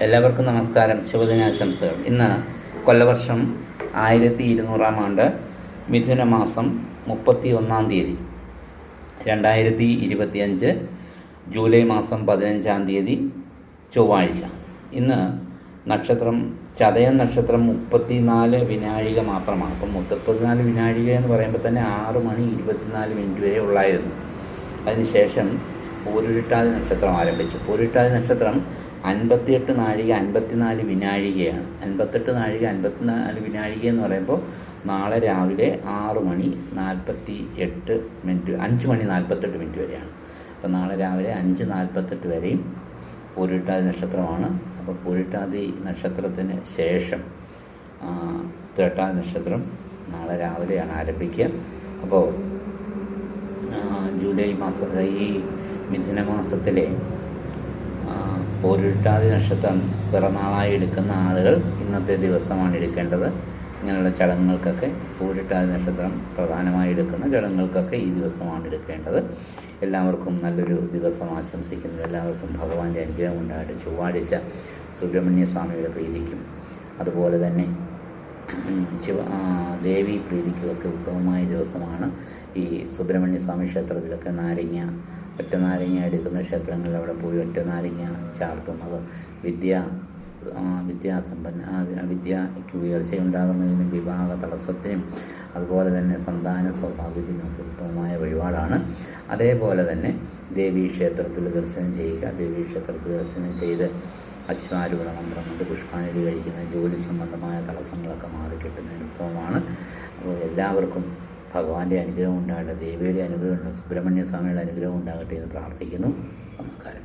എല്ലാവർക്കും നമസ്കാരം, ശുഭദിനാശംസകൾ. ഇന്ന് കൊല്ലവർഷം 1200 ആണ്ട് മിഥുന മാസം 31 തീയതി 2025 ജൂലൈ മാസം 15 ചൊവ്വാഴ്ച. ഇന്ന് നക്ഷത്രം ചതയം നക്ഷത്രം 34 വിനാഴിക മാത്രമാണ്. അപ്പം 34 വിനാഴിക എന്ന് പറയുമ്പോൾ തന്നെ 6 മണി 24 മിനിറ്റ് വരെ ഉള്ളായിരുന്നു. അതിനുശേഷം പൂരുരുട്ടാതി നക്ഷത്രം ആരംഭിച്ചു. പൂരുരുട്ടാതി നക്ഷത്രം 58 നാഴിക 54 വിനാഴികയാണ്. 58 നാഴിക 54 വിനാഴിക എന്ന് പറയുമ്പോൾ നാളെ രാവിലെ 6 മണി 48 മിനിറ്റ് 5 മണി 48 മിനിറ്റ് വരെയാണ്. അപ്പോൾ നാളെ രാവിലെ 5:48 വരെയും പൂരുരുട്ടാതി നക്ഷത്രമാണ്. അപ്പോൾ പൂരുരുട്ടാതി നക്ഷത്രത്തിന് ശേഷം ഉത്രട്ടാതി നക്ഷത്രം നാളെ രാവിലെയാണ് ആരംഭിക്കുക. അപ്പോൾ ജൂലൈ മാസം ഈ മിഥുന മാസത്തിലെ പൂരുരുട്ടാതി നക്ഷത്രം പിറന്നാളായി എടുക്കുന്ന ആളുകൾ ഇന്നത്തെ ദിവസമാണ് എടുക്കേണ്ടത്. ഇങ്ങനെയുള്ള ചടങ്ങുകൾക്കൊക്കെ പൂരുരുട്ടാതി നക്ഷത്രം പ്രധാനമായി എടുക്കുന്ന ചടങ്ങുകൾക്കൊക്കെ ഈ ദിവസമാണ് എടുക്കേണ്ടത്. എല്ലാവർക്കും നല്ലൊരു ദിവസം ആശംസിക്കുന്നു. എല്ലാവർക്കും ഭഗവാന്റെ അനുഗ്രഹം ഉണ്ടായിട്ട് ചൊവ്വാഴ്ച സുബ്രഹ്മണ്യ സ്വാമിയുടെ പ്രീതിക്കും അതുപോലെ തന്നെ ദേവി പ്രീതിക്കുമൊക്കെ ഉത്തമമായ ദിവസമാണ്. ഈ സുബ്രഹ്മണ്യ സ്വാമി ക്ഷേത്രത്തിലൊക്കെ ഒറ്റ നാരങ്ങ എടുക്കുന്ന ക്ഷേത്രങ്ങളിൽ അവിടെ പോയി ഒറ്റ നാരങ്ങ ചാർത്തുന്നത് വിദ്യയ്ക്ക് ഉയർച്ചയുണ്ടാകുന്നതിനും വിവാഹ തടസ്സത്തിനും അതുപോലെ തന്നെ സന്താന സൗഭാഗ്യത്തിനുമൊക്കെ ഉത്തമമായ വഴിപാടാണ്. അതേപോലെ തന്നെ ദേവീക്ഷേത്രത്തിൽ ദർശനം ചെയ്യുക. ദേവീക്ഷേത്രത്തിൽ ദർശനം ചെയ്ത് അശ്വാരൂഢ മന്ത്രം കൊണ്ട് പുഷ്പാഞ്ജലി കഴിക്കുന്ന ജോലി സംബന്ധമായ തടസ്സങ്ങളൊക്കെ മാറിക്കിട്ടുന്നതിന് ഉത്തമമാണ്. അപ്പോൾ എല്ലാവർക്കും ഭഗവാന്റെ അനുഗ്രഹം ഉണ്ടാകട്ടെ, ദേവിയുടെ അനുഗ്രഹം, സുബ്രഹ്മണ്യ സ്വാമിയുടെ അനുഗ്രഹം ഉണ്ടാകട്ടെ എന്ന് പ്രാർത്ഥിക്കുന്നു. നമസ്കാരം.